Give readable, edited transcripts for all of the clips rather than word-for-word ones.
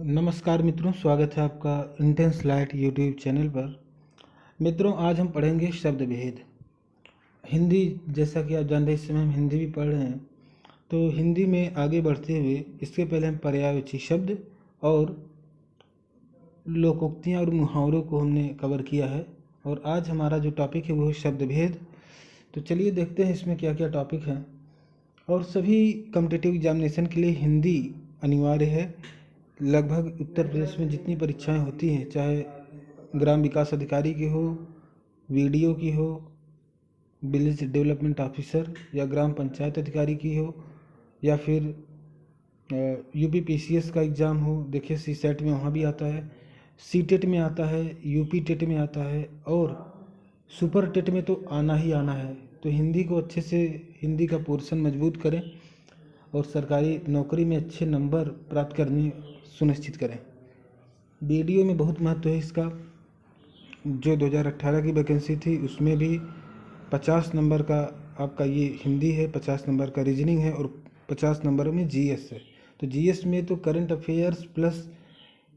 नमस्कार मित्रों, स्वागत है आपका इंटेंस लाइट यूट्यूब चैनल पर। मित्रों, आज हम पढ़ेंगे शब्द भेद। हिंदी, जैसा कि आप जान रहे हैं, इस समय हम हिंदी भी पढ़ रहे हैं। तो हिंदी में आगे बढ़ते हुए इसके पहले हम पर्यायवाची शब्द और लोकोक्तियाँ और मुहावरों को हमने कवर किया है। और आज हमारा जो टॉपिक है वो है शब्द भेद। तो चलिए देखते हैं इसमें क्या क्या टॉपिक हैं। और सभी कॉम्पिटिटिव एग्जामिनेशन के लिए हिंदी अनिवार्य है। लगभग उत्तर प्रदेश में जितनी परीक्षाएं होती हैं, चाहे ग्राम विकास अधिकारी की हो, वीडियो की हो, विलेज डेवलपमेंट ऑफिसर या ग्राम पंचायत अधिकारी की हो, या फिर यूपी पीसीएस का एग्ज़ाम हो, देखिए सी सेट में वहाँ भी आता है, सी टेट में आता है, यूपी टेट में आता है, और सुपर टेट में तो आना ही आना है। तो हिंदी को अच्छे से, हिंदी का पोर्शन मजबूत करें और सरकारी नौकरी में अच्छे नंबर प्राप्त करने सुनिश्चित करें। वीडियो में बहुत महत्व है इसका। जो 2018 की वैकेंसी थी उसमें भी 50 नंबर का आपका ये हिंदी है, 50 नंबर का रीजनिंग है और 50 नंबर में जीएस है। तो जीएस में तो current affairs plus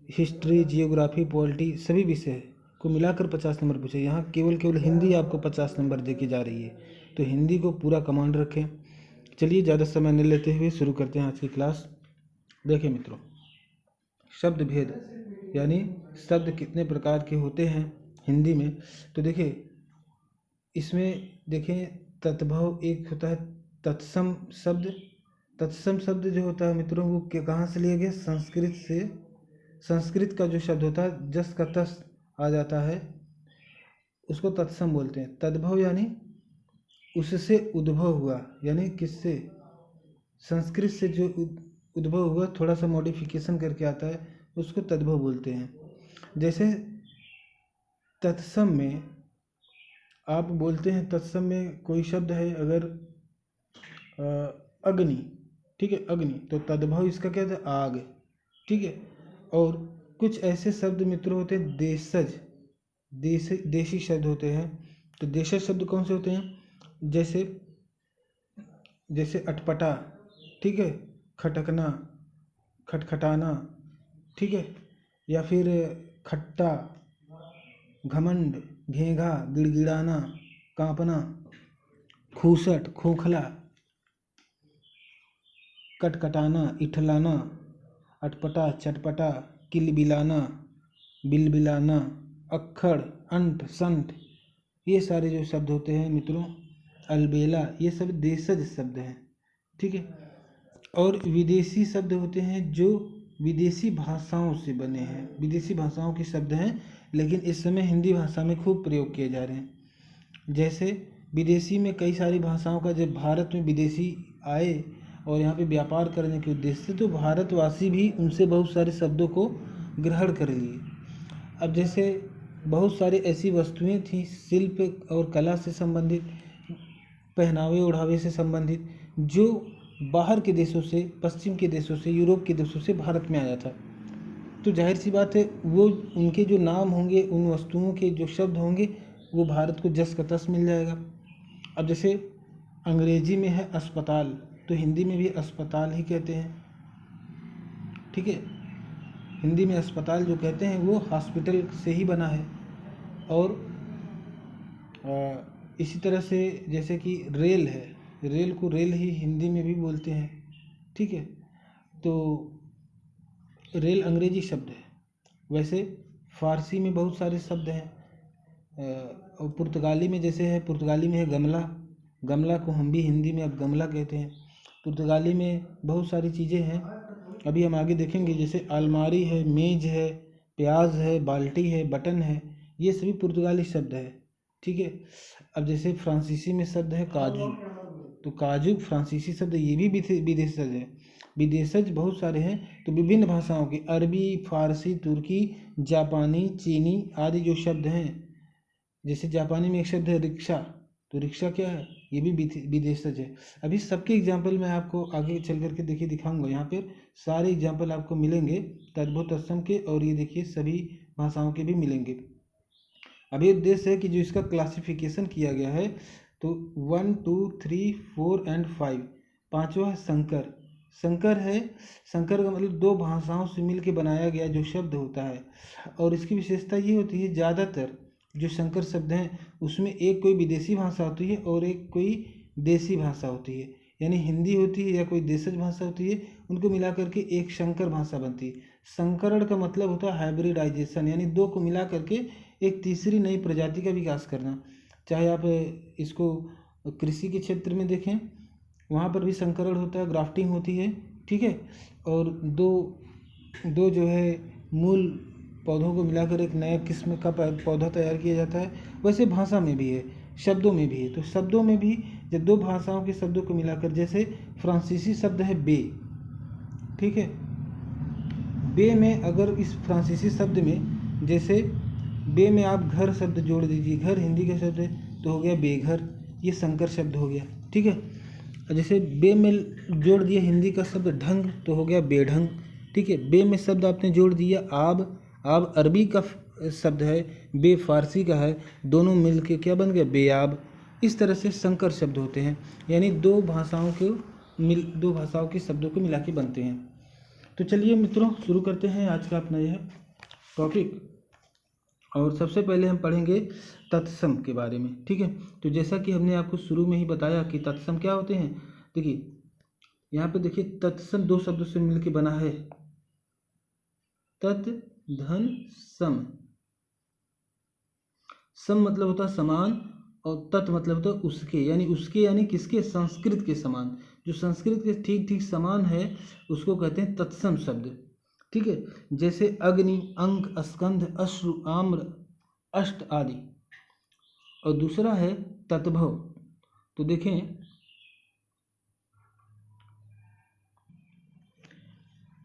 history, geography, polity सभी विषय को मिलाकर 50 नंबर पूछे। यहाँ केवल हिंदी आपको 50 नंबर दे के जा रही है। तो हिंदी को पूरा कमांड रखें। चलिए ज़्यादा समय न लेते हुए शुरू करते हैं आज की क्लास। देखिए मित्रों, शब्द भेद यानी शब्द कितने प्रकार के होते हैं हिंदी में। तो देखिए इसमें देखें, तद्भव एक होता है, तत्सम शब्द। तत्सम शब्द जो होता है मित्रों, वो कहाँ से लिया गया? संस्कृत से। संस्कृत का जो शब्द होता है, जस का तस आ जाता है, उसको तत्सम बोलते हैं। तद्भव यानी उससे उद्भव हुआ, यानी किससे? संस्कृत से जो उद्भव हुआ, थोड़ा सा मॉडिफिकेशन करके आता है, उसको तद्भव बोलते हैं। जैसे तत्सम में आप बोलते हैं, तत्सम में कोई शब्द है अगर अग्नि, ठीक है, अग्नि, तो तद्भव इसका क्या था? आग, ठीक है। और कुछ ऐसे शब्द मित्रों होते हैं देशज, देशी शब्द होते हैं। तो देशज शब्द कौन से होते हैं? जैसे अटपटा, ठीक है, खटकना, खटखटाना, ठीक है, या फिर खट्टा, घमंड, घेंघा, गिड़गिड़ाना, कांपना, खूसट, खोखला, कटकटाना, इठलाना, अटपटा, चटपटा, किलबिलाना, बिलबिलाना, अक्खड़, अंट, संठ, ये सारे जो शब्द होते हैं मित्रों, अलबेला, ये सब देशज शब्द हैं, ठीक है। और विदेशी शब्द होते हैं जो विदेशी भाषाओं से बने हैं, विदेशी भाषाओं के शब्द हैं, लेकिन इस समय हिंदी भाषा में खूब प्रयोग किए जा रहे हैं। जैसे विदेशी में कई सारी भाषाओं का, जब भारत में विदेशी आए और यहाँ पे व्यापार करने के उद्देश्य से, तो भारतवासी भी उनसे बहुत सारे शब्दों को ग्रहण कर लिए। अब जैसे बहुत सारी ऐसी वस्तुएं थी शिल्प और कला से संबंधित, पहनावे ओढ़ावे से संबंधित, जो बाहर के देशों से, पश्चिम के देशों से, यूरोप के देशों से भारत में आया था। तो जाहिर सी बात है, वो उनके जो नाम होंगे, उन वस्तुओं के जो शब्द होंगे, वो भारत को जस का तस मिल जाएगा। अब जैसे अंग्रेजी में है अस्पताल, तो हिंदी में भी अस्पताल ही कहते हैं, ठीक है। हिंदी में अस्पताल जो कहते हैं वो हॉस्पिटल से ही बना है। और इसी तरह से जैसे कि रेल है, रेल को रेल ही हिंदी में भी बोलते हैं, ठीक है। तो रेल अंग्रेजी शब्द है। वैसे फारसी में बहुत सारे शब्द हैं, और पुर्तगाली में जैसे है, पुर्तगाली में है गमला, गमला को हम भी हिंदी में अब गमला कहते हैं। पुर्तगाली में बहुत सारी चीज़ें हैं, अभी हम आगे देखेंगे। जैसे अलमारी है, मेज है, प्याज है, बाल्टी है, बटन है, ये सभी पुर्तगाली शब्द है, ठीक है। अब जैसे फ्रांसीसी में शब्द है काजू, तो काजू फ्रांसीसी शब्द, ये भी विदेशज है। विदेशज बहुत सारे हैं। तो विभिन्न भाषाओं के, अरबी, फारसी, तुर्की, जापानी, चीनी आदि जो शब्द हैं, जैसे जापानी में एक शब्द है रिक्शा, तो रिक्शा क्या है? ये भी विदेशज है। अभी सबके एग्जाम्पल मैं आपको आगे चल करके देखिए दिखाऊंगा। यहाँ पे सारे एग्जाम्पल आपको मिलेंगे तद्भव तत्सम के, और ये देखिए सभी भाषाओं के भी मिलेंगे। अभी उद्देश्य है कि जो इसका क्लासिफिकेशन किया गया है, तो 1, 2, 3, 4 एंड 5, पाँचवा है संकर। संकर है, संकर का मतलब दो भाषाओं से मिल के बनाया गया जो शब्द होता है। और इसकी विशेषता ये होती है, ज़्यादातर जो संकर शब्द हैं उसमें एक कोई विदेशी भाषा होती है और एक कोई देसी भाषा होती है, यानी हिंदी होती है या कोई देशज भाषा होती है, उनको मिला करके एक संकर भाषा बनती है। संकरण का मतलब होता है हाइब्रिडाइजेशन, यानी दो को मिला करके एक तीसरी नई प्रजाति का विकास करना। चाहे आप इसको कृषि के क्षेत्र में देखें, वहाँ पर भी संकरण होता है, ग्राफ्टिंग होती है, ठीक है। और दो दो जो है मूल पौधों को मिलाकर एक नए किस्म का पौधा तैयार किया जाता है। वैसे भाषा में भी है, शब्दों में भी है। तो शब्दों में भी जब दो भाषाओं के शब्दों को मिलाकर, जैसे फ्रांसीसी शब्द है बे, ठीक है। बे में अगर इस फ्रांसीसी शब्द में, जैसे बे में आप घर शब्द जोड़ दीजिए, घर हिंदी का शब्द है तो हो गया बेघर, ये संकर शब्द हो गया, ठीक है। जैसे बे में जोड़ दिया हिंदी का शब्द ढंग तो हो गया बेढंग, ठीक है। बे में शब्द आपने जोड़ दिया आब, आब अरबी का शब्द है, बे फारसी का है, दोनों मिल के क्या बन गया बेआब। इस तरह से संकर शब्द होते हैं, यानी दो भाषाओं के शब्दों को मिला के बनते हैं। तो चलिए मित्रों शुरू करते हैं आज का अपना यह टॉपिक। और सबसे पहले हम पढ़ेंगे तत्सम के बारे में, ठीक है। तो जैसा कि हमने आपको शुरू में ही बताया कि तत्सम क्या होते हैं, देखिए यहाँ पे देखिए तत्सम दो शब्दों से मिलकर बना है, तत् धन सम। सम मतलब होता है समान और तत् मतलब होता है उसके, यानी किसके, संस्कृत के समान। जो संस्कृत के ठीक ठीक समान है उसको कहते हैं तत्सम शब्द, ठीक है। जैसे अग्नि, अंक, स्कंध, अश्रु, आम्र, अष्ट आदि। और दूसरा है तत्भव। तो देखें,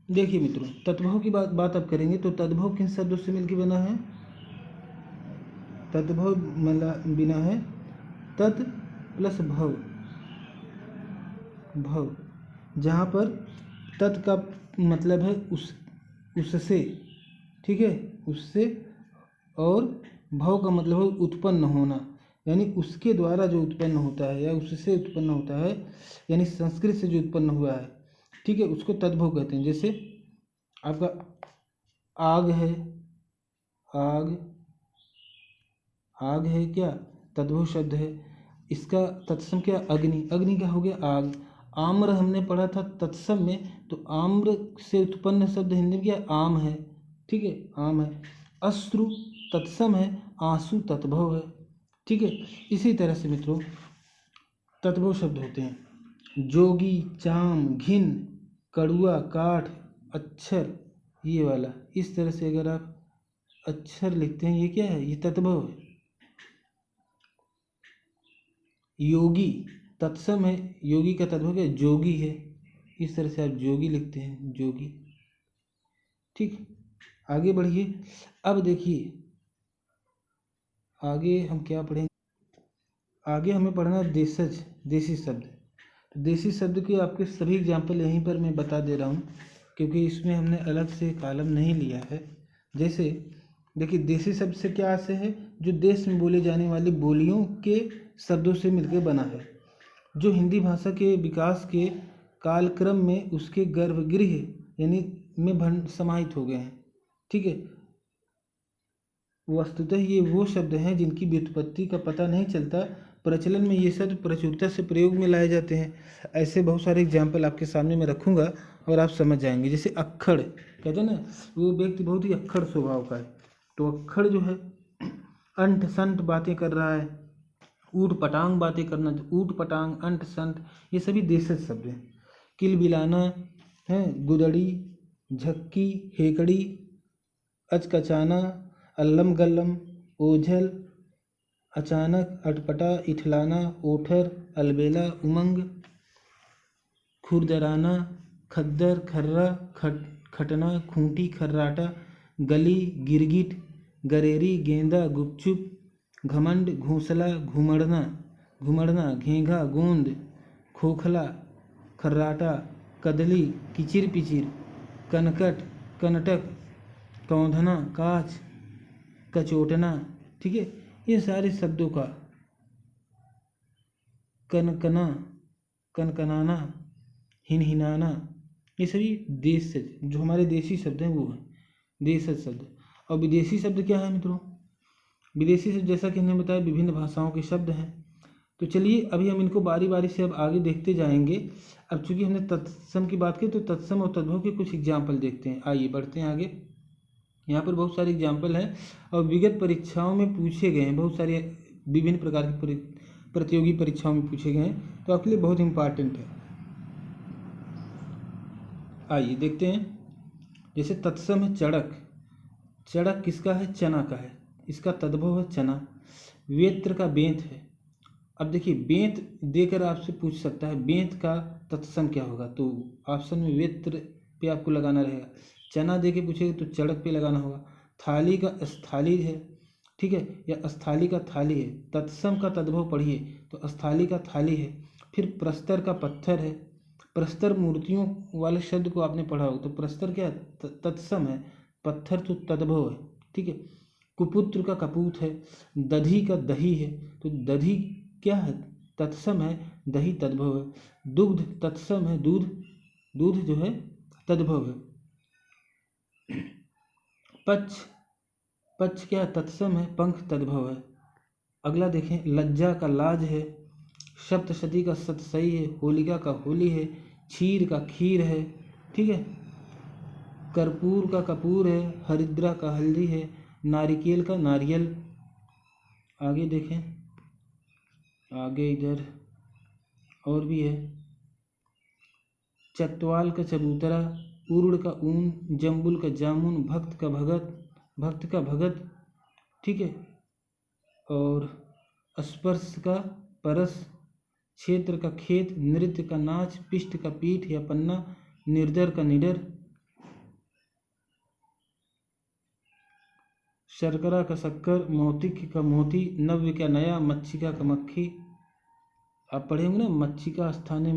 देखिए मित्रों तत्भव की बात अब करेंगे। तो तत्भव किन शब्दों से मिलकर बना है, तत्भव बिना है तत् प्लस भव, भव, जहाँ पर तत् का मतलब है उससे, ठीक है, उससे, और भव का मतलब है उत्पन्न होना, यानी उसके द्वारा जो उत्पन्न होता है या उससे उत्पन्न होता है, यानी संस्कृत से जो उत्पन्न हुआ है, ठीक है, उसको तद्भव कहते हैं। जैसे आपका आग है, आग, आग है क्या, तद्भव शब्द है। इसका तत्सम क्या, अग्नि, अग्नि क्या हो गया आग। आम्र हमने पढ़ा था तत्सम में, तो आम्र से उत्पन्न शब्द हिंदी में क्या आम है, ठीक है, आम है। अश्रु तत्सम है, आंसू तत्भव है, ठीक है। इसी तरह से मित्रों तत्भव शब्द होते हैं जोगी, चाम, घिन, कड़ुआ, काठ, अक्षर, ये वाला। इस तरह से अगर आप अक्षर लिखते हैं ये क्या है, ये तत्भव है। योगी तत्सम है, योगी का तत्भव क्या जोगी है। इस तरह से आप जोगी लिखते हैं, जोगी, ठीक। आगे बढ़िए, अब देखिए आगे हम क्या पढ़ेंगे। आगे हमें पढ़ना है देशज, देसी शब्द। तो देसी शब्द के आपके सभी एग्जाम्पल यहीं पर मैं बता दे रहा हूँ, क्योंकि इसमें हमने अलग से कॉलम नहीं लिया है। जैसे देखिए देसी शब्द से क्या आशय है, जो देश में बोले जाने वाली बोलियों के शब्दों से मिलकर बना है, जो हिंदी भाषा के विकास के कालक्रम में उसके गर्भगृह यानी में समाहित हो गए हैं, ठीक है। वस्तुतः ये वो शब्द हैं जिनकी व्युत्पत्ति का पता नहीं चलता, प्रचलन में ये शब्द प्रचुरता से प्रयोग में लाए जाते हैं। ऐसे बहुत सारे एग्जाम्पल आपके सामने मैं रखूँगा और आप समझ जाएंगे। जैसे अक्खड़ कहते हैं ना, वो व्यक्ति बहुत ही अक्खड़ स्वभाव का है, तो अक्खड़ जो है अंट संट बातें कर रहा है, ऊट पटांग बातें करना, ऊट पटांग, अंट संट, ये सभी देशज शब्द हैं। किलबिलाना है, गुदड़ी, झक्की, हेकड़ी, अचकचाना, अल्लम गल्लम, ओझल, अचानक, अटपटा, इठलाना, ओठर, अलबेला, उमंग, खुरदराना, खद्दर, खर्रा, खटना, खूंटी, खर्राटा, गली, गिरगिट, गरेरी, गेंदा, गुपचुप, घमंड, घोंसला, घुमड़ना, घुमड़ना, घेंघा, गोंद, खोखला, खर्राटा, कदली, किचिर पिचिर, कनकट, कनटक, कौंधना, काछ, कचोटना, ठीक है। ये सारे शब्दों का कनकना, कनकनाना, हिनहिनाना, ये सभी देशज जो हमारे देशी शब्द हैं वो हैं देशज शब्द। और विदेशी शब्द क्या है मित्रों? विदेशी शब्द जैसा कि हमने बताया विभिन्न भाषाओं के शब्द हैं। तो चलिए अभी हम इनको बारी बारी से अब आगे देखते जाएंगे। अब चूंकि हमने तत्सम की बात की तो तत्सम और तद्भव के कुछ एग्जाम्पल देखते हैं। आइए बढ़ते हैं आगे। यहाँ पर बहुत सारे एग्जाम्पल हैं और विगत परीक्षाओं में पूछे गए हैं, बहुत सारे विभिन्न प्रकार की प्रतियोगी परीक्षाओं में पूछे गए हैं, तो आपके लिए बहुत इम्पॉर्टेंट है। आइए देखते हैं। जैसे तत्सम है चड़क। चड़क किसका है? चना का है, इसका तद्भव है चना। वेत्र का बेंत है। अब देखिए बेंत देकर आपसे पूछ सकता है बेंत का तत्सम क्या होगा, तो ऑप्शन में वेत्र पे आपको लगाना रहेगा। चना दे के पूछेगा तो चड़क पे लगाना होगा। थाली का स्थाली है, ठीक है, या स्थाली का थाली है। तत्सम का तद्भव पढ़िए तो स्थाली का थाली है। फिर प्रस्तर का पत्थर है। प्रस्तर मूर्तियों वाले शब्द को आपने पढ़ा हो तो प्रस्तर क्या है? तत्सम है। पत्थर तो तद्भव है, ठीक है। कुपुत्र का कपूत है। दधी का दही है तो दधी क्या है? तत्सम है। दही तद्भव है। दुग्ध तत्सम है। दूध दूध जो है तद्भव है। पक्ष पक्ष क्या है? तत्सम है। पंख तद्भव है। अगला देखें। लज्जा का लाज है। सप्तशती का सतसई है। होलिका का होली है। क्षीर का खीर है, ठीक है। कर्पूर का कपूर है। हरिद्रा का हल्दी है। नारिकेल का नारियल। आगे देखें, आगे इधर और भी है। चतवाल का चबूतरा। उरुड़ का ऊन। जम्बुल का जामुन। भक्त का भगत, ठीक है। और स्पर्श का परस। क्षेत्र का खेत। नृत्य का नाच। पिष्ट का पीठ या पन्ना। निर्दर का निडर। शर्करा का शक्कर। मौतिक का मोती। नव्य का नया। मच्छिका का मक्खी। आप पढ़ेंगे ना, मच्छिका स्थानीय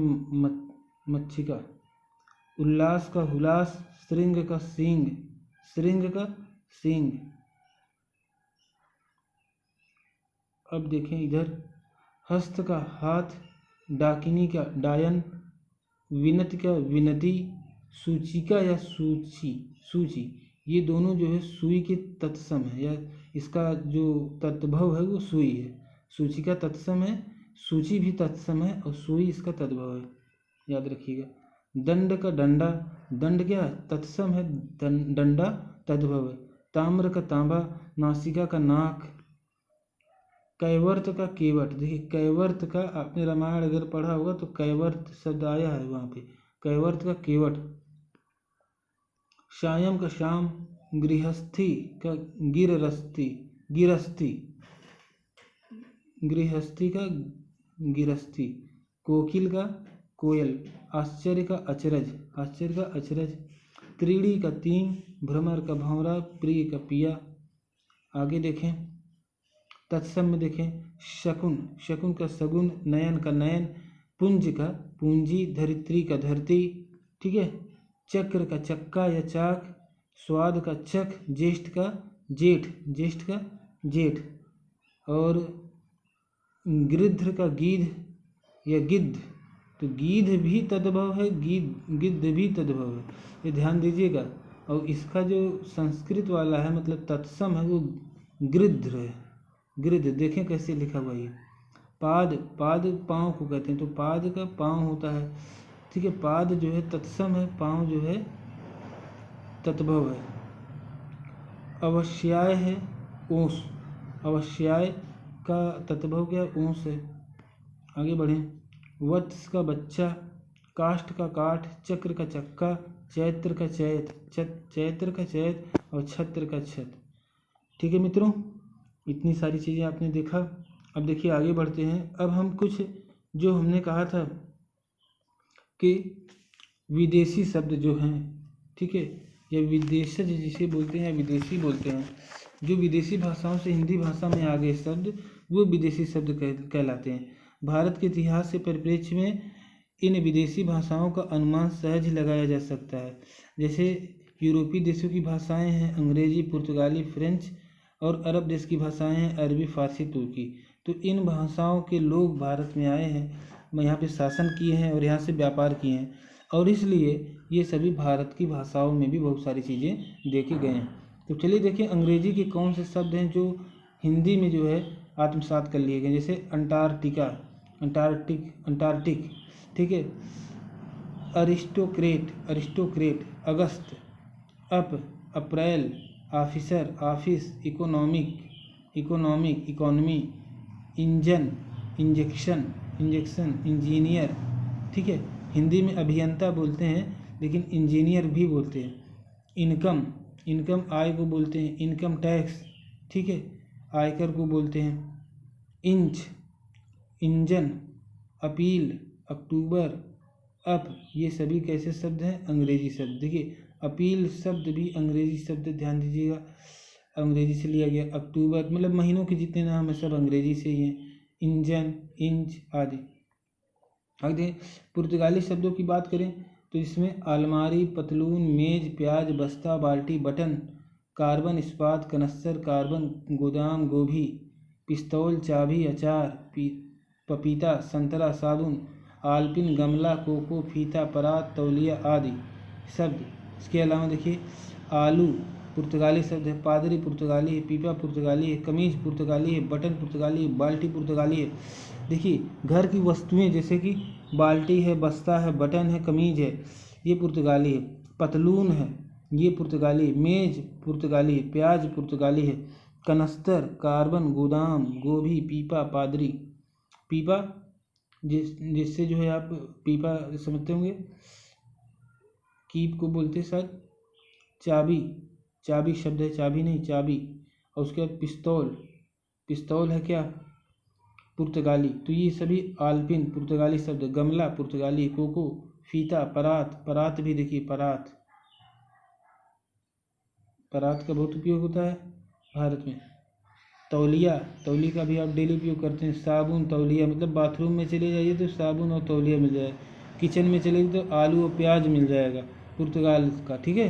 मच्छिका। उल्लास का हुलास। श्रृंग का सींग। श्रृंग का सींग। अब देखें इधर। हस्त का हाथ। डाकिनी का डायन। विनति का विनती। सूचिका या सूची ये दोनों जो है सुई के तत्सम है, या इसका जो तद्भव है वो सुई है। सूचिका तत्सम है। सूची भी तत्सम है और सुई इसका तद्भव है, याद रखिएगा। दंड का डंडा। दंड क्या है? तत्सम है। डंडा तद्भव है। ताम्र का तांबा। नासिका का नाक। कैवर्त का केवट। देखिए कैवर्त का आपने रामायण अगर पढ़ा होगा तो कैवर्त शब्द आया है वहाँ पे। कैवर्त का केवट। सायं का शाम। गृहस्थी का गिरस्ती। गृहस्थी का गिरस्ती। कोकिल का कोयल। आश्चर्य का अचरज। त्रीड़ी का तीन। भ्रमर का भंवरा। प्रिय का पिया। आगे देखें। तत्सम में देखें। शकुन का सगुन। नयन का नयन। पुंज का पूंजी। धरित्री का धरती, ठीक है। चक्र का चक्का या चाक। स्वाद का चख। ज्येष्ठ का जेठ। और गिद्ध का गीध या गिद्ध, तो गीध भी तद्भव है, गिद्ध भी तद्भव है, ये ध्यान दीजिएगा। और इसका जो संस्कृत वाला है मतलब तत्सम है वो गृध्र है। गृध्र देखें कैसे लिखा हुआ है। पाद पाँव को कहते हैं, तो पाद का पाँव होता है, ठीक है। पाद जो है तत्सम है। पाँव जो है तद्भव है। अवश्याय है। ओस। अवश्याय का तद्भव क्या है? ओस है। आगे बढ़ें। वत्स का बच्चा। काष्ठ का काठ। चक्र का चक्का। चैत्र का चैत और छत्र का छत, ठीक है मित्रों। इतनी सारी चीज़ें आपने देखा। अब देखिए आगे बढ़ते हैं। अब हम कुछ जो हमने कहा था कि विदेशी शब्द जो हैं, ठीक है, या विदेशज जिसे बोलते हैं, विदेशी बोलते हैं, जो विदेशी भाषाओं से हिंदी भाषा में आ गए शब्द वो विदेशी शब्द कहलाते हैं। भारत के इतिहास के परिप्रेक्ष्य में इन विदेशी भाषाओं का अनुमान सहज लगाया जा सकता है। जैसे यूरोपीय देशों की भाषाएं हैं अंग्रेजी, पुर्तगाली, फ्रेंच, और अरब देश की भाषाएं हैं अरबी, फारसी, तुर्की। तो इन भाषाओं के लोग भारत में आए हैं, यहाँ पे शासन किए हैं और यहाँ से व्यापार किए हैं। और इसलिए ये सभी भारत की भाषाओं में भी बहुत सारी चीज़ें देखे गए हैं। तो चलिए देखिए अंग्रेजी के कौन से शब्द हैं जो हिंदी में जो है आत्मसात कर लिए गए। जैसे अंटार्कटिका, अंटार्कटिक, ठीक है। Aristocrat, August, April, officer, office, economy, injection, engineer, ठीक है। हिंदी में अभियंता बोलते हैं लेकिन इंजीनियर भी बोलते हैं। इनकम आय को बोलते हैं। इनकम टैक्स, ठीक है, आयकर को बोलते हैं। इंजन, अपील, अक्टूबर, ये सभी कैसे शब्द हैं? अंग्रेजी शब्द। देखिए अपील शब्द भी अंग्रेजी शब्द, ध्यान दीजिएगा, अंग्रेजी से लिया गया। अक्टूबर मतलब महीनों के जितने नाम है सब अंग्रेजी से ही हैं। इंजन, इंच आदि। आगे पुर्तगाली शब्दों की बात करें तो इसमें अलमारी, पतलून, मेज, प्याज, बस्ता, बाल्टी, बटन, कार्बन, इस्पात, कनस्तर, कार्बन, गोदाम, गोभी, पिस्तौल, चाबी, अचार, पपीता, संतरा, साबुन, आलपिन, गमला, कोको, फीता, परात, तौलिया आदि शब्द। इसके अलावा देखिए आलू पुर्तगाली शब्द है, पादरी पुर्तगाली है, पीपा पुर्तगाली है, कमीज पुर्तगाली है, बटन पुर्तगाली है, बाल्टी पुर्तगाली है। देखिए घर की वस्तुएं जैसे कि बाल्टी है, बस्ता है, बटन है, कमीज है, ये पुर्तगाली है। पतलून है, ये पुर्तगाली है। मेज पुर्तगाली है, प्याज पुर्तगाली है, कनस्तर, कार्बन, गोदाम, गोभी, पीपा, पादरी। पीपा जिससे जो है आप पीपा समझते होंगे, कीप को बोलते शायद। चाबी शब्द है, चाबी नहीं चाबी। और उसके बाद पिस्तौल है क्या? पुर्तगाली। तो ये सभी आल्पिन पुर्तगाली शब्द। गमला पुर्तगाली, कोको, फीता, परात भी देखिए, परात का बहुत उपयोग होता है भारत में। तौली का भी आप डेली उपयोग करते हैं। साबुन, तौलिया, मतलब बाथरूम में चले जाइए तो साबुन और तौलिया मिल जाए। किचन में चले तो आलू और प्याज मिल जाएगा पुर्तगाल का, ठीक है।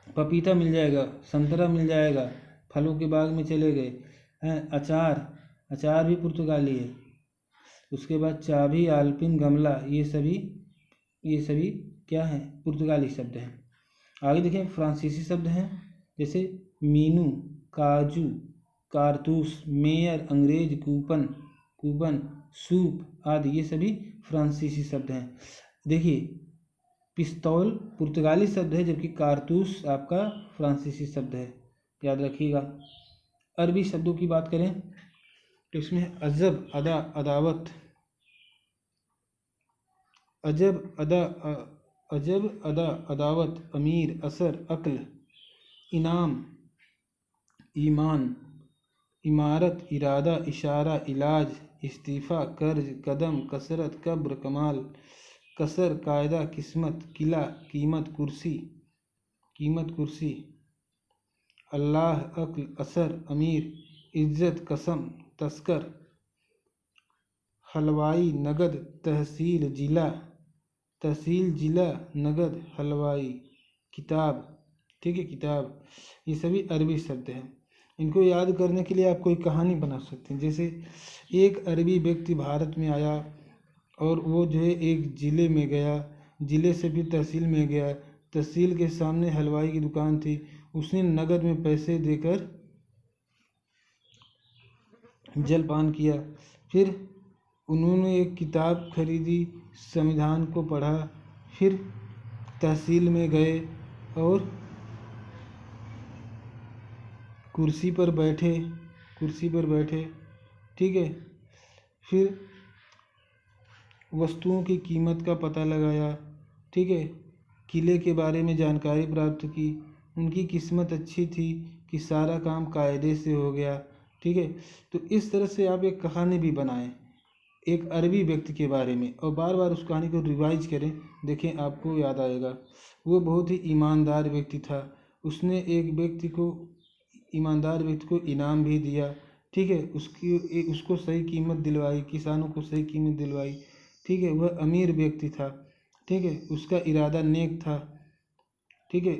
पपीता मिल जाएगा, संतरा मिल जाएगा, फलों के बाग में चले गए हैं। अचार भी पुर्तगाली है। उसके बाद चाबी, आल्पिन, गमला, ये सभी क्या हैं? पुर्तगाली शब्द हैं। आगे देखें फ्रांसीसी शब्द हैं जैसे मीनू, काजू, कारतूस, मेयर, अंग्रेज, कूपन, सूप आदि, ये सभी फ्रांसीसी शब्द हैं। देखिए पिस्तौल पुर्तगाली शब्द है जबकि कारतूस आपका फ्रांसीसी शब्द है, याद रखिएगा। अरबी शब्दों की बात करें तो इसमें अजब, अदा, अदावत, अमीर, असर, अक्ल, इनाम, ईमान, इमारत, इरादा, इशारा, इलाज, इस्तीफ़ा, कर्ज, कदम, कसरत, कब्र, कमाल, कसर, कायदा, किस्मत, किला, कीमत, कुर्सी, अल्लाह, अक्ल, असर, अमीर, इज्जत, कसम, तस्कर, हलवाई, नगद, तहसील, जिला, नगद, हलवाई, किताब, ठीक है, किताब। ये सभी अरबी शब्द हैं। इनको याद करने के लिए आप कोई कहानी बना सकते हैं। जैसे एक अरबी व्यक्ति भारत में आया और वो जो है एक ज़िले में गया, ज़िले से फिर तहसील में गया, तहसील के सामने हलवाई की दुकान थी, उसने नगद में पैसे देकर जलपान किया। फिर उन्होंने एक किताब खरीदी, संविधान को पढ़ा, फिर तहसील में गए और कुर्सी पर बैठे, ठीक है। फिर वस्तुओं की कीमत का पता लगाया, ठीक है। किले के बारे में जानकारी प्राप्त की। उनकी किस्मत अच्छी थी कि सारा काम कायदे से हो गया, ठीक है। तो इस तरह से आप एक कहानी भी बनाएं एक अरबी व्यक्ति के बारे में और बार बार उस कहानी को रिवाइज करें, देखें आपको याद आएगा। वो बहुत ही ईमानदार व्यक्ति था। उसने एक ईमानदार व्यक्ति को इनाम भी दिया, ठीक है। उसको सही कीमत दिलवाई, किसानों को सही कीमत दिलवाई, ठीक है। वह अमीर व्यक्ति था, ठीक है। उसका इरादा नेक था, ठीक है।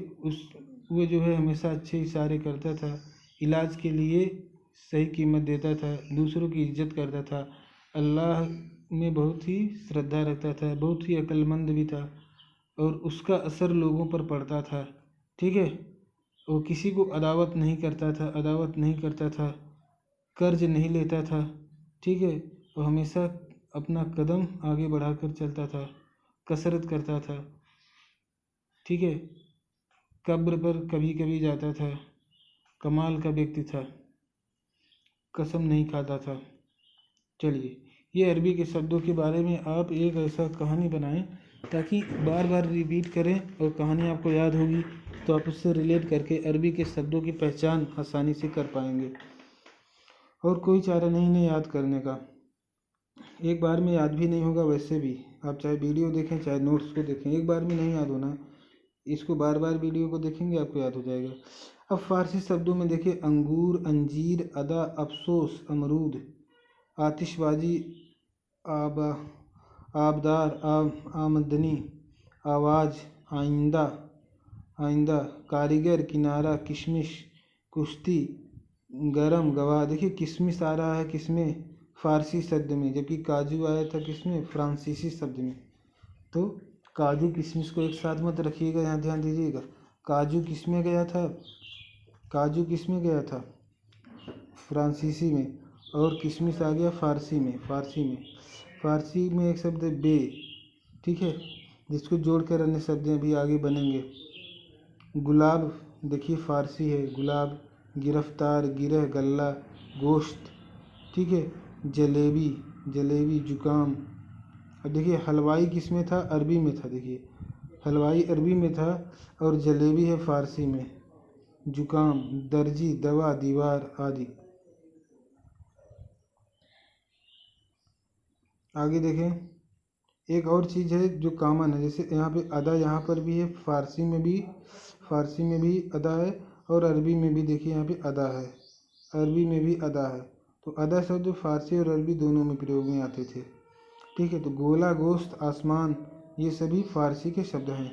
वो जो है हमेशा अच्छे इशारे करता था, इलाज के लिए सही कीमत देता था, दूसरों की इज्जत करता था, अल्लाह में बहुत ही श्रद्धा रखता था, बहुत ही अक्लमंद भी था, और उसका असर लोगों पर पड़ता था। ठीक है, वो किसी को अदावत नहीं करता था, कर्ज नहीं लेता था। ठीक है, वो हमेशा अपना कदम आगे बढ़ाकर चलता था, कसरत करता था। ठीक है, कब्र पर कभी कभी जाता था, कमाल का व्यक्ति था, कसम नहीं खाता था। चलिए, ये अरबी के शब्दों के बारे में आप एक ऐसा कहानी बनाएं ताकि बार बार रिपीट करें और कहानी आपको याद होगी तो आप उससे रिलेट करके अरबी के शब्दों की पहचान आसानी से कर पाएंगे। और कोई चारा नहीं है याद करने का, एक बार में याद भी नहीं होगा। वैसे भी आप चाहे वीडियो देखें चाहे नोट्स को देखें, एक बार में नहीं याद होना। इसको बार बार वीडियो को देखेंगे आपको याद हो जाएगा। अब फारसी शब्दों में देखिए, अंगूर, अंजीर, अदा, अफसोस, अमरूद, आतिशबाजी, आबा, आबदार, आमदनी, आवाज़, आइंदा, आइंदा, कारीगर, किनारा, किशमिश, कुश्ती, गरम, गवाह। देखिए किशमिश आ रहा है किसमें, फारसी शब्द में, जबकि काजू आया था किसमें, फ्रांसीसी शब्द में। तो काजू किशमिश को एक साथ मत रखिएगा, यहाँ ध्यान दीजिएगा। काजू किस में गया था, काजू किस में गया था, फ्रांसीसी में, और किशमिश आ गया फारसी में। फारसी में एक शब्द है बे, ठीक है, जिसको जोड़कर अन्य शब्द अभी आगे बनेंगे। गुलाब देखिए फारसी है गुलाब, गिरफ्तार, गिरह, गल्ला, गोश्त। ठीक है, जलेबी, जुकाम। अब देखिए हलवाई किस में था, अरबी में था। देखिए हलवाई अरबी में था और जलेबी है फारसी में। जुकाम, दर्जी, दवा, दीवार आदि। आगे देखें, एक और चीज़ है जो कॉमन है, जैसे यहाँ पे अदा, यहाँ पर भी है, फारसी में भी अदा है और अरबी में भी देखिए यहाँ पे अदा है, अरबी में भी अदा है। तो अदा शब्द फारसी और अरबी दोनों में प्रयोग में आते थे। ठीक है, तो गोला, गोश्त, आसमान, ये सभी फारसी के शब्द हैं।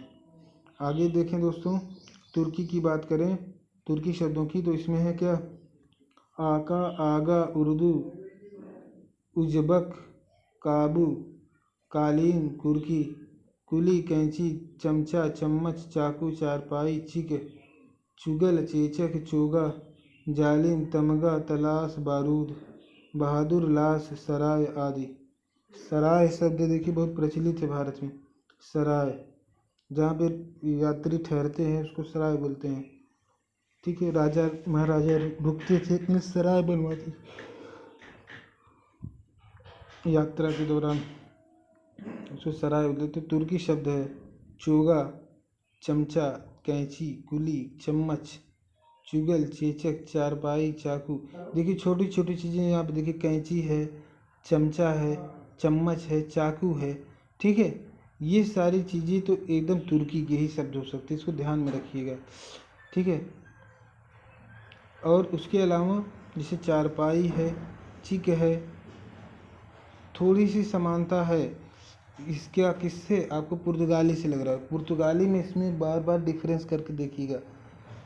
आगे देखें दोस्तों, तुर्की की बात करें, तुर्की शब्दों की, तो इसमें है क्या, आका, आगा, उर्दू, उज़्बक, काबू, कालीन, कुर्की, कुली, कैंची, चमचा, चम्मच, चाकू, चारपाई, चिक, चुगल, चेचक, चोगा, जालिम, तमगा, तलाश, बारूद, बहादुर, लाश, सराय आदि। सराय शब्द देखिए बहुत प्रचलित है भारत में। सराय, जहाँ पे यात्री ठहरते हैं उसको सराय बोलते हैं। ठीक है, राजा महाराजा रुकते थे, इतने सराय बनवाते यात्रा के दौरान, उसको सराय बोलते। तो तुर्की शब्द है चोगा, चमचा, कैंची, कुली, चम्मच, चुगल, चेचक, चारपाई, चाकू। देखिए छोटी छोटी चीज़ें यहाँ पे देखिए, कैंची है, चमचा है, चम्मच है, चाकू है। ठीक है, ये सारी चीज़ें तो एकदम तुर्की के ही शब्द हो सकते हैं, इसको ध्यान में रखिएगा। ठीक है, और उसके अलावा जैसे चारपाई है, चिक है, थोड़ी सी समानता है इसका किससे, आपको पुर्तगाली से लग रहा है। पुर्तगाली में इसमें बार बार डिफरेंस करके देखिएगा।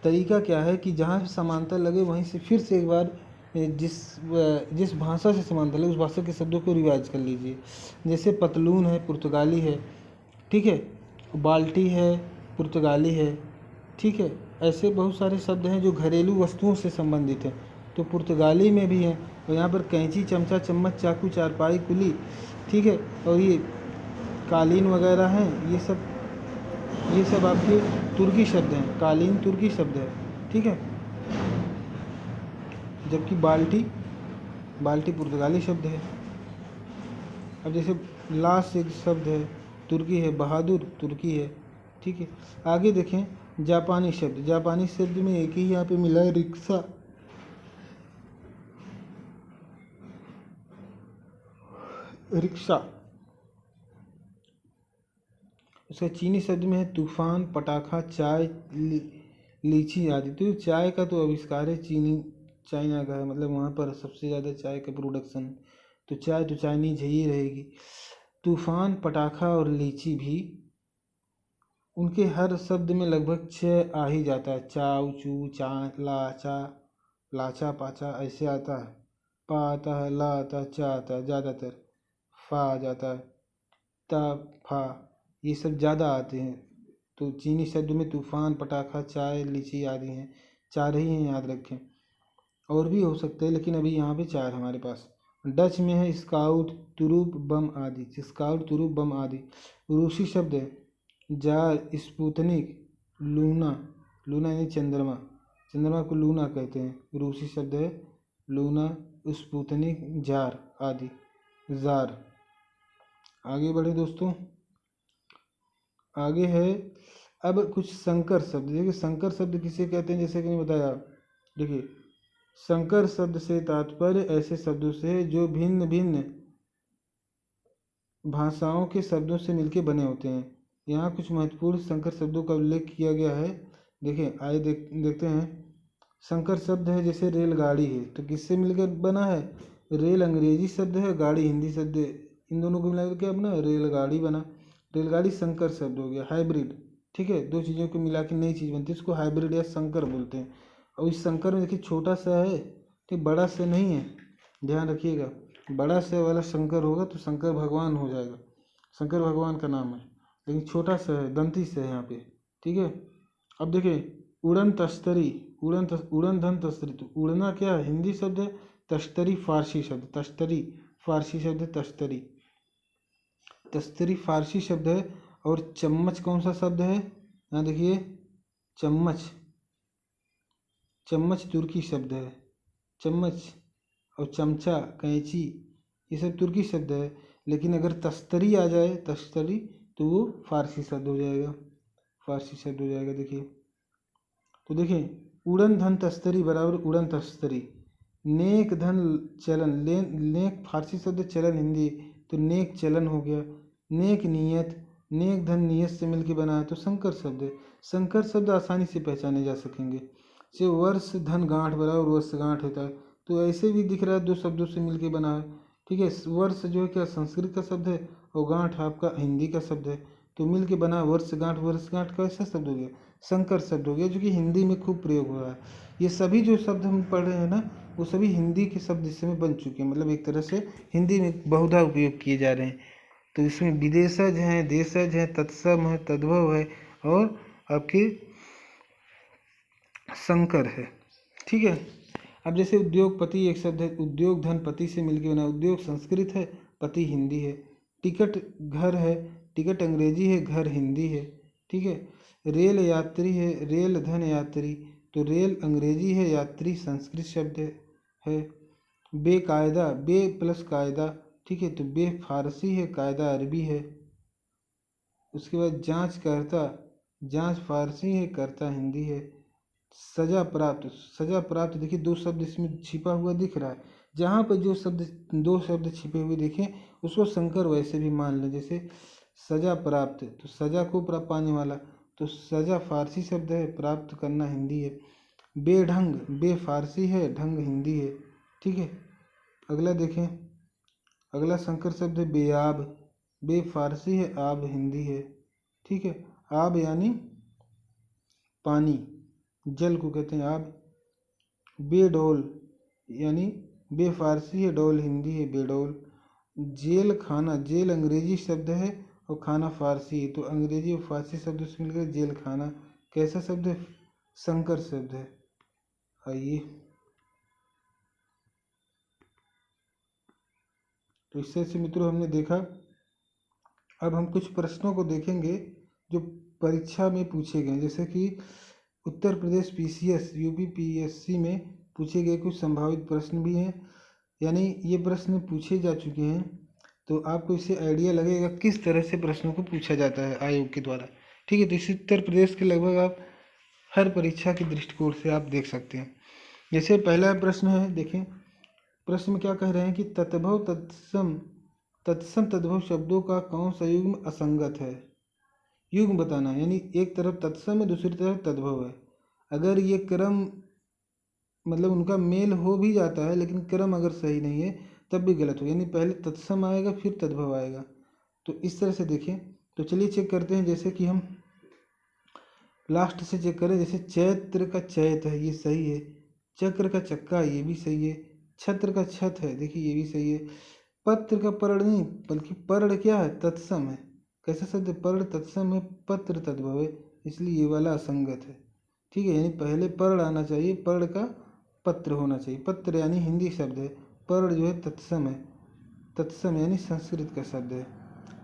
तरीका क्या है कि जहाँ समानता लगे वहीं से फिर से एक बार जिस भाषा से समानता लगे उस भाषा के शब्दों को रिवाइज कर लीजिए। जैसे पतलून है पुर्तगाली है, ठीक है, बाल्टी है पुर्तगाली है। ठीक है, ऐसे बहुत सारे शब्द हैं जो घरेलू वस्तुओं से संबंधित हैं, तो पुर्तगाली में भी हैं। और यहाँ पर कैंची, चमचा, चम्मच, चाकू, चारपाई, कुली, ठीक है, और ये कालीन वगैरह हैं, ये सब आपके तुर्की शब्द हैं। कालीन तुर्की शब्द है, ठीक है, जबकि बाल्टी पुर्तगाली शब्द है। अब जैसे लाश एक शब्द है, तुर्की है, बहादुर तुर्की है। ठीक है, आगे देखें, जापानी शब्द में एक ही यहाँ पे मिला है, रिक्शा। उसका चीनी शब्द में है तूफान, पटाखा, चाय, लीची आदि। तो चाय का तो आविष्कार है चाइना का है, मतलब वहाँ पर सबसे ज़्यादा चाय का प्रोडक्शन। तो चाइनीज ही रहेगी। तूफान, पटाखा और लीची भी, उनके हर शब्द में लगभग 6 आ ही जाता है। चाउ, चू, चा, लाचा, लाचा, पाचा ऐसे आता है। पा आता है, ला आता है, चा आता है ज़्यादातर, फा आ जाता है, ता, फा, ये सब ज़्यादा आते हैं। तो चीनी शब्द में तूफान, पटाखा, चाय, लीची आदि हैं। 4 ही हैं, याद रखें। और भी हो सकते हैं लेकिन अभी यहाँ पे 4 हमारे पास। डच में है स्काउट, तुरुप, बम आदि। स्काउट, तुरुप, बम आदि। रूसी शब्द है जार, स्पुतनिक, लूना। लूना यानी चंद्रमा, चंद्रमा को लूना कहते हैं। रूसी शब्द है लूना, स्पुतनिक, जार आदि। जार। आगे बढ़े दोस्तों। आगे है अब कुछ संकर शब्द। देखिए संकर शब्द किसे कहते हैं, जैसे कि मैंने बताया। देखिए संकर शब्द से तात्पर्य ऐसे शब्दों से है जो भिन्न भिन्न भाषाओं के शब्दों से मिलकर बने होते हैं। यहाँ कुछ महत्वपूर्ण संकर शब्दों का उल्लेख किया गया है। देखिए आइए देखते हैं। संकर शब्द है जैसे रेलगाड़ी है, तो किससे मिलकर बना है? रेल अंग्रेजी शब्द है, गाड़ी हिंदी शब्द है, इन दोनों को मिलाकर क्या बना? रेलगाड़ी बना। रेलगाड़ी संकर शब्द हो गया, हाइब्रिड। ठीक है, दो चीज़ों को मिला के नई चीज़ बनती है, इसको हाइब्रिड या संकर बोलते हैं। और इस संकर में देखिए छोटा सा है, ठीक, बड़ा सा नहीं है, ध्यान रखिएगा। बड़ा से वाला शंकर होगा तो शंकर भगवान हो जाएगा, शंकर भगवान का नाम है। लेकिन छोटा सा है, दंती से है यहाँ पे। ठीक है, अब देखिए उड़न तश्तरी, उड़न धन तश्तरी। तो उड़ना क्या है? हिंदी शब्द है। तश्तरी फारसी शब्द, तश्तरी फारसी शब्द है, तश्तरी। तश्तरी फारसी शब्द है। और चम्मच कौन सा शब्द है? यहाँ देखिए चम्मच, चम्मच तुर्की शब्द है। चम्मच और चमचा, कैंची, ये सब तुर्की शब्द है। लेकिन अगर तश्तरी आ जाए, तश्तरी, तो वो फारसी शब्द हो जाएगा, फारसी शब्द हो जाएगा। देखिए तो देखिए उड़न धन तश्तरी बराबर उड़न तश्तरी। नेक धन चलन, नेक फारसी शब्द, चलन हिंदी, तो नेक चलन हो गया। नेक नियत, नेक धन नियत से मिलकर बना है तो संकर शब्द है। संकर शब्द आसानी से पहचाने जा सकेंगे। से वर्ष धन गांठ बराबर वर्ष गांठ होता है, तो ऐसे भी दिख रहा है दो शब्दों से मिलकर बना है। ठीक है, वर्ष जो है क्या संस्कृत का शब्द है और गांठ आपका हिंदी का शब्द है, तो मिल के बना वर्ष गांठ। वर्ष गांठ कैसा शब्द हो गया? संकर शब्द हो गया, जो कि हिंदी में खूब प्रयोग हो रहा है। ये सभी जो शब्द हम पढ़ रहे हैं ना, वो सभी हिंदी के शब्द इसमें बन चुके हैं, मतलब एक तरह से हिंदी में बहुधा उपयोग किए जा रहे हैं। तो इसमें विदेशज हैं, देशज हैं, तत्सम है, तद्भव है, और आपके संकर है। ठीक है, अब जैसे उद्योगपति एक शब्द है, उद्योग धन पति से मिलकर बना। उद्योग संस्कृत है, पति हिंदी है। टिकट घर है, टिकट अंग्रेजी है, घर हिंदी है। ठीक है, रेल यात्री है, रेल धन यात्री, तो रेल अंग्रेजी है, यात्री संस्कृत शब्द है। बेकायदा, बे प्लस कायदा, ठीक है, तो बे फारसी है, कायदा अरबी है। उसके बाद जांच करता, जांच फारसी है, करता हिंदी है। सजा प्राप्त, सजा प्राप्त, देखिए दो शब्द इसमें छिपा हुआ दिख रहा है। जहाँ पर जो शब्द, दो शब्द छिपे हुए देखें उसको संकर वैसे भी मान लें। जैसे सजा प्राप्त, तो सजा को प्राप्त पाने वाला, तो सजा फारसी शब्द है, प्राप्त करना हिंदी है। बेढंग, बे फारसी है, ढंग हिंदी है। ठीक है, अगला देखें। अगला संकर शब्द है बेआब, बे फारसी है, आब हिंदी है। ठीक है, आब यानी पानी, जल को कहते हैं आब। बेडौल यानी बे फारसी है, डौल हिंदी है, बेडौल। जेल खाना, जेल अंग्रेजी शब्द है और खाना फारसी है, तो अंग्रेजी और फारसी शब्द से मिलकर जेल खाना कैसा शब्द है? संकर शब्द है। आइए, तो इस तरह से मित्रों हमने देखा। अब हम कुछ प्रश्नों को देखेंगे जो परीक्षा में पूछे गए, जैसे कि Uttar Pradesh PCS, UP PSC में पूछे गए कुछ संभावित प्रश्न भी हैं, यानी ये प्रश्न पूछे जा चुके हैं, तो आपको इससे आइडिया लगेगा किस तरह से प्रश्नों को पूछा जाता है आयोग के द्वारा। ठीक है, तो इस उत्तर प्रदेश के लगभग आप हर परीक्षा के दृष्टिकोण से आप देख सकते हैं। जैसे पहला प्रश्न है, देखें प्रश्न में क्या कह रहे हैं कि तत्भव तत्सम, तत्सम तद्भव शब्दों का कौन सा युग्म असंगत है? युग्म बताना, यानी एक तरफ तत्सम है, दूसरी तरफ तद्भव है। अगर ये क्रम, मतलब उनका मेल हो भी जाता है लेकिन क्रम अगर सही नहीं है तब भी गलत हो, यानी पहले तत्सम आएगा फिर तद्भव आएगा। तो इस तरह से देखें, तो चलिए चेक करते हैं। जैसे कि हम लास्ट से चेक करें, जैसे चैत्र का चैत है, ये सही है। चक्र का चक्का, ये भी सही है। छत्र का छत है, देखिए ये भी सही है। पत्र का पर्ण नहीं, बल्कि पर्ण क्या है? तत्सम है। कैसा शब्द है? पर्ण तत्सम है, पत्र तद्भव है, इसलिए ये वाला असंगत है। ठीक है, यानी पहले पर्ण आना चाहिए, पर्ण का पत्र होना चाहिए। पत्र यानी हिंदी शब्द है, पर्ण जो है तत्सम है, तत्सम यानी संस्कृत का शब्द है।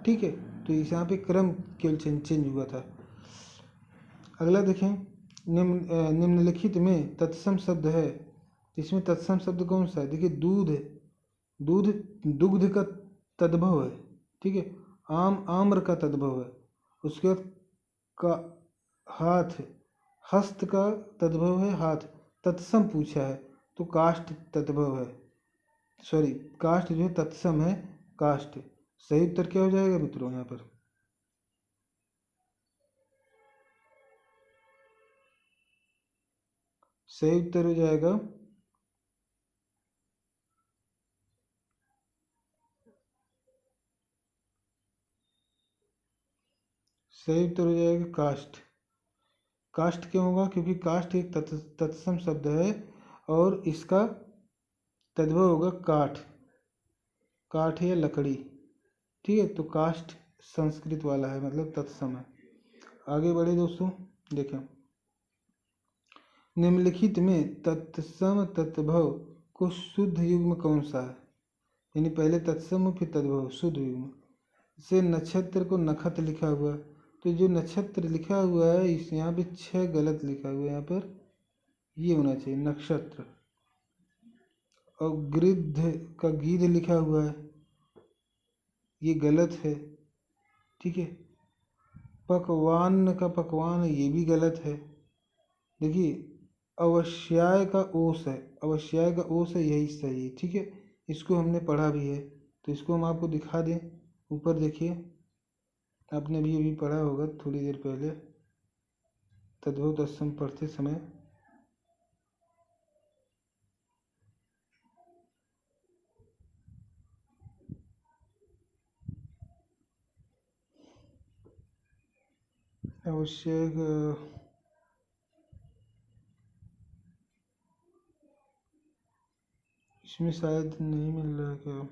ठीक है, तो इस यहाँ पे क्रम केवल चेंज हुआ था। अगला देखें, निम्नलिखित में तत्सम शब्द है, इसमें तत्सम शब्द कौन सा है? देखिए, दूध है, दूध दुग्ध का तद्भव है। ठीक है, आम आम्र का तद्भव है। उसके बाद का हाथ है, हस्त का तद्भव है हाथ। तत्सम पूछा है तो काष्ठ तद्भव है, सॉरी काष्ठ जो है तत्सम है, काष्ठ। सही उत्तर क्या हो जाएगा मित्रों? यहाँ पर सही उत्तर हो जाएगा सही उत्तर हो जाएगा काष्ठ। काष्ठ क्यों होगा? क्योंकि काष्ठ एक तत्सम शब्द है और इसका तद्भव होगा काठ, काठ या लकड़ी। ठीक है, तो काष्ठ संस्कृत वाला है, मतलब तत्सम है। आगे बढ़े दोस्तों, देखें, निम्नलिखित में तत्सम तद्भव को शुद्ध युग्म कौन सा है? यानी पहले तत्सम फिर तद्भव, शुद्ध युग्म। से नक्षत्र को नखत लिखा हुआ, तो जो नक्षत्र लिखा हुआ है इस यहाँ पे 6 गलत लिखा हुआ है, यहाँ पर ये होना चाहिए नक्षत्र। और गिद्ध का गिद्ध लिखा हुआ है, ये गलत है। ठीक है, पकवान का पकवान है, ये भी गलत है। देखिए, अवश्याय का ओस है, अवश्याय का ओस है, यही सही है। ठीक है, इसको हमने पढ़ा भी है, तो इसको हम आपको दिखा दें। ऊपर देखिए, आपने भी अभी पढ़ा होगा थोड़ी देर पहले, तद्भव तत्सम पढ़ते समय। आवश्यक इसमें शायद नहीं मिल रहा है क्या?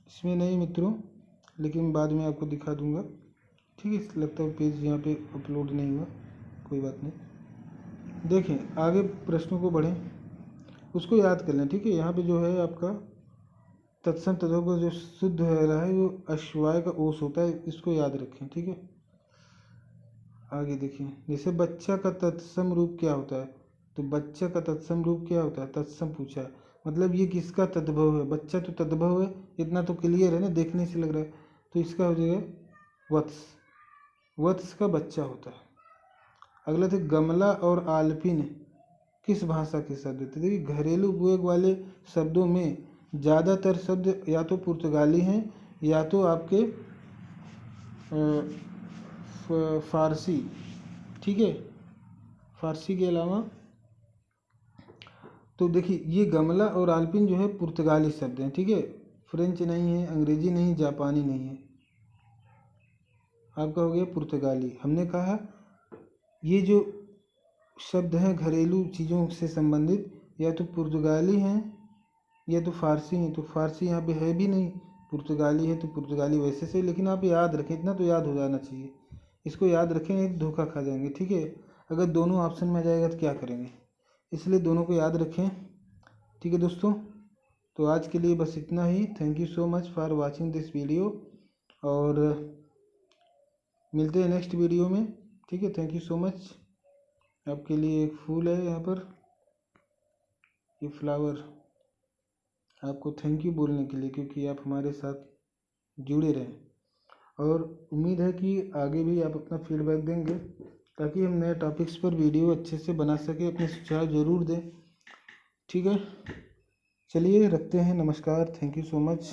इसमें नहीं मित्रों, लेकिन बाद में आपको दिखा दूंगा। ठीक है, लगता है पेज यहाँ पे अपलोड नहीं हुआ, कोई बात नहीं। देखें, आगे प्रश्नों को बढ़ें, उसको याद कर लें। ठीक है, यहाँ पे जो है आपका तत्सम तद्भव का जो शुद्ध है रहा है वो अश्वाय का ओस होता है, इसको याद रखें। ठीक है, आगे देखिए, जैसे बच्चा का तत्सम रूप क्या होता है? तो बच्चा का तत्सम रूप क्या होता है? तत्सम पूछा है, मतलब ये किसका तद्भव है? बच्चा तो तद्भव है, इतना तो क्लियर है ना, देखने से लग रहा है। तो इसका हो जाएगा वत्स, वत्स का बच्चा होता है। अगला थे, गमला और आलपिन किस भाषा के शब्द थे? देखिए, घरेलू उपयोग वाले शब्दों में ज़्यादातर शब्द या तो पुर्तगाली हैं या तो आपके फारसी। ठीक है, फारसी के अलावा तो देखिए, ये गमला और आलपिन जो है पुर्तगाली शब्द हैं। ठीक है, फ्रेंच नहीं है, अंग्रेजी नहीं, जापानी नहीं है, आपका हो गया पुर्तगाली। हमने कहा ये जो शब्द हैं घरेलू चीज़ों से संबंधित, या तो पुर्तगाली हैं या तो फारसी हैं। तो फारसी यहाँ पे है भी नहीं, पुर्तगाली है तो पुर्तगाली वैसे से। लेकिन आप याद रखें, इतना तो याद हो जाना चाहिए, इसको याद रखें नहीं तो धोखा खा जाएंगे। ठीक है, अगर दोनों ऑप्शन में आ जाएगा तो क्या करेंगे, इसलिए दोनों को याद रखें। ठीक है दोस्तों, तो आज के लिए बस इतना ही। Thank you so much for watching this video, और मिलते हैं नेक्स्ट वीडियो में। ठीक है, थैंक यू सो मच। आपके लिए एक फूल है यहाँ पर, ये फ्लावर, आपको थैंक यू बोलने के लिए, क्योंकि आप हमारे साथ जुड़े रहें। और उम्मीद है कि आगे भी आप अपना फीडबैक देंगे ताकि हम नए टॉपिक्स पर वीडियो अच्छे से बना सकें। अपने सुझाव ज़रूर दें। ठीक है, चलिए रखते हैं, नमस्कार, थैंक यू सो मच।